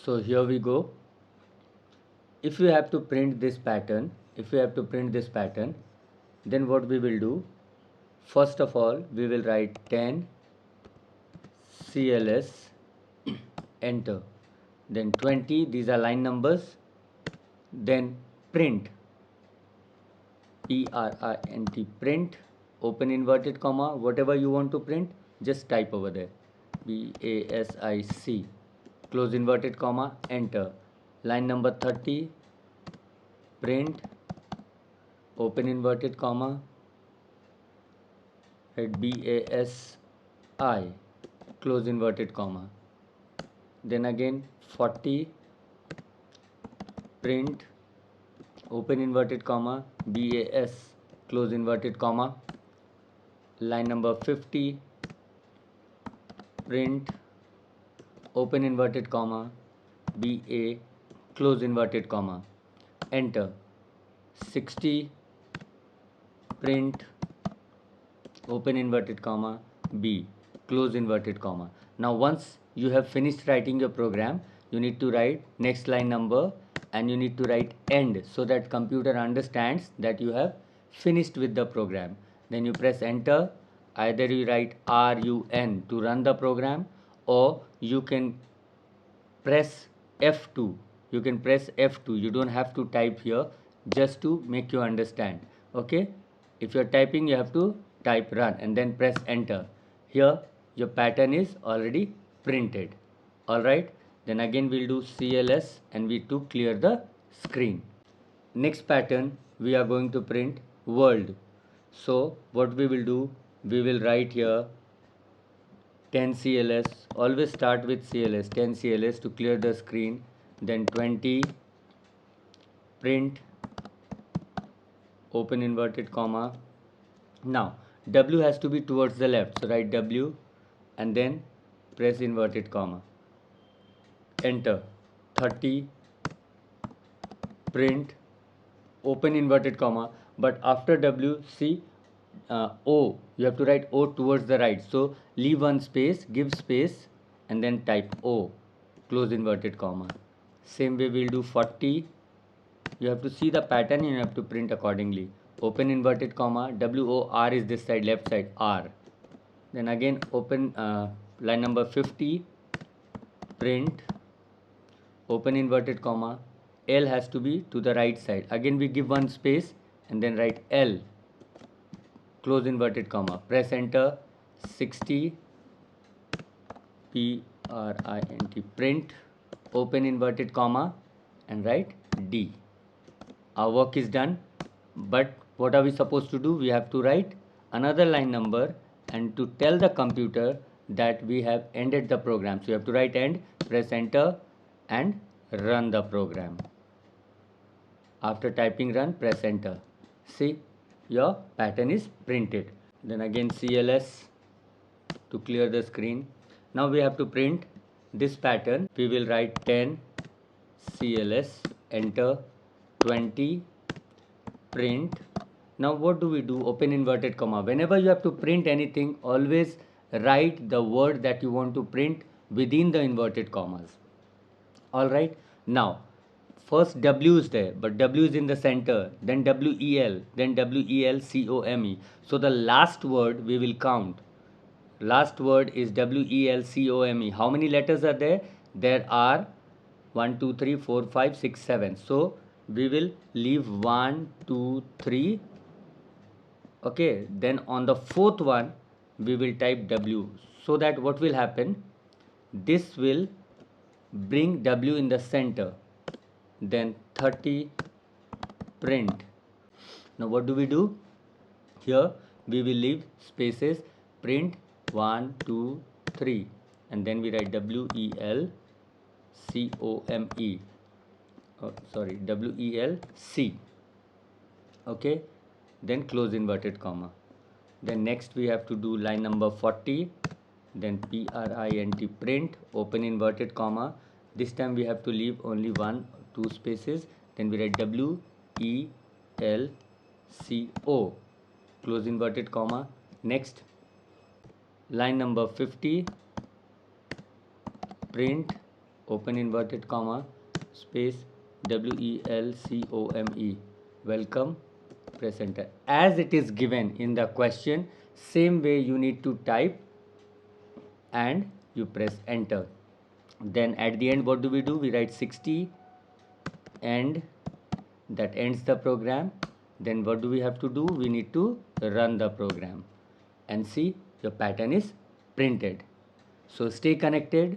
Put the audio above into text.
So here we go. If you have to print this pattern, then what we will do, first of all we will write 10 CLS, enter, then 20, these are line numbers, then print, PRINT, print, open inverted comma, whatever you want to print, just type over there, BASIC, close inverted comma, enter. Line number 30, print, open inverted comma, write BASI, close inverted comma. Then again 40, print, open inverted comma, BAS, close inverted comma. Line number 50, print, open inverted comma, BA, close inverted comma, enter. 60, print, open inverted comma, B, close inverted comma. Now once you have finished writing your program, you need to write next line number and you need to write end, so that computer understands that you have finished with the program. Then you press enter. Either you write RUN to run the program, or you can press F2. You can press F2. You don't have to type here, just to make you understand. Okay, if you're typing, you have to type run and then press enter. Here your pattern is already printed. Alright, then again we'll do CLS and we to clear the screen. Next pattern, we are going to print world. So what we will do, we will write here 10 CLS, always start with CLS, 10 CLS to clear the screen, then 20, print, open inverted comma. Now W has to be towards the left, so write W and then press inverted comma, enter. 30, print, open inverted comma, but after W, see O, you have to write O towards the right, so leave one space, give space and then type O, close inverted comma. Same way we'll do 40. You have to see the pattern and you have to print accordingly. Open inverted comma, WOR is this side, left side, R. Then again open line number 50, print, open inverted comma, L has to be to the right side. Again we give one space and then write L, close inverted comma, press enter. 60, PRINT, print, open inverted comma and write D. Our work is done, but what are we supposed to do? We have to write another line number and to tell the computer that we have ended the program. So you have to write end, press enter and run the program. After typing run, press enter. See, your pattern is printed. Then again CLS to clear the screen. Now we have to print this pattern. We will write 10 CLS, enter. 20, print. Now what do we do? Open inverted comma. Whenever you have to print anything, always write the word that you want to print within the inverted commas. Alright, now first W is there, but W is in the center, then WEL, then WELCOME. So the last word we will count. Last word is WELCOME. How many letters are there? There are 1, 2, 3, 4, 5, 6, 7. So we will leave 1, 2, 3. Okay, then on the fourth one we will type W, so that what will happen, this will bring W in the center. Then 30, print. Now what do we do? Here we will leave spaces, print 1, 2, 3 and then we write WELCOME. WELC. Okay, then close inverted comma. Then next we have to do line number 40, then PRINT, print, open inverted comma. This time we have to leave only 1, 2 spaces, then we write WELCO, close inverted comma. Next line number 50, print, open inverted comma, space welcome, welcome, press enter. As it is given in the question, same way you need to type and you press enter. Then at the end, what do? We write 60 and that ends the program. Then what do we have to do? We need to run the program and see your pattern is printed. So stay connected.